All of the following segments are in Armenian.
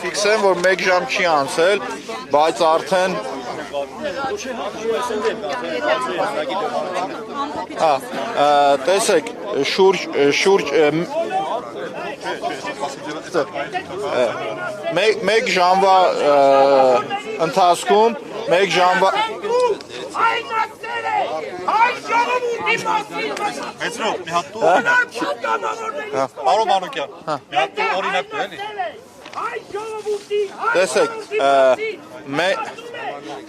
ֆիքսեմ, որ 1 ժամ չի անցել, բայց արդեն տեսեք, շուրջ 1 ժամվա ընթացքում 1 ժամվա Մեծրո, մի հատ տու Պարոն Մանուկյան, մի հատ տու օրինակ տու էլի տեսեք,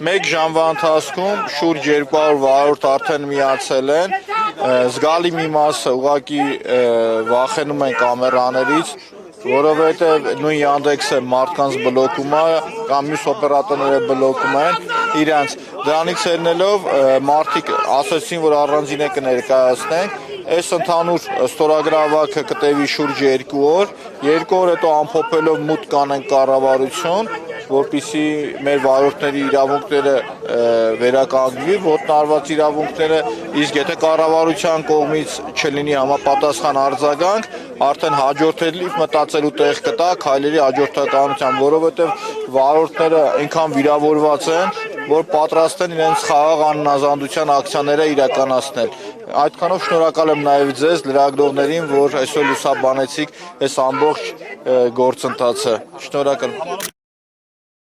1 ժամվա ընթացքում շուրջ 200 վարորդ արդեն միացել են, զգալի մի մասը ուղղակի վախենում են կամերաներից, որովհետև նույն Yandex-ը մարդկանց բլոկում է կամ մյուս օպերատորները բլոկում են իրանց, դրանից ելնելով մարդիկ ասացին, որ առանձին է կներկայացնենք, այս ընդհանուր ստորագրավակը կտևի շուրջ 2 օր, 2 օր հետո ամփոփելով մուտք կանենք կառավարություն, որպեսզի մեր վարորդների իրավունքները վերականգնվի, ոտնահարված իրավունքները, իսկ եթե կառավարության կողմից չլինի համապատասխան արձագանք, արդեն հաջորդելիվ մտածելու տեղ կտա քայլերի հաջորդականությամբ, որովհետև վարորդները այնքան վիրավորված են, որ պատրաստ են իրենց խաղաղ անհնազանդության ակցիաները իրականացնել։ Այդքանով շնորհակալ եմ նաև ձեզ լրագրողներին, որ այսօր լուսաբանեցիք այս ամբողջ գործընթացը։ Շնորհակալ եմ։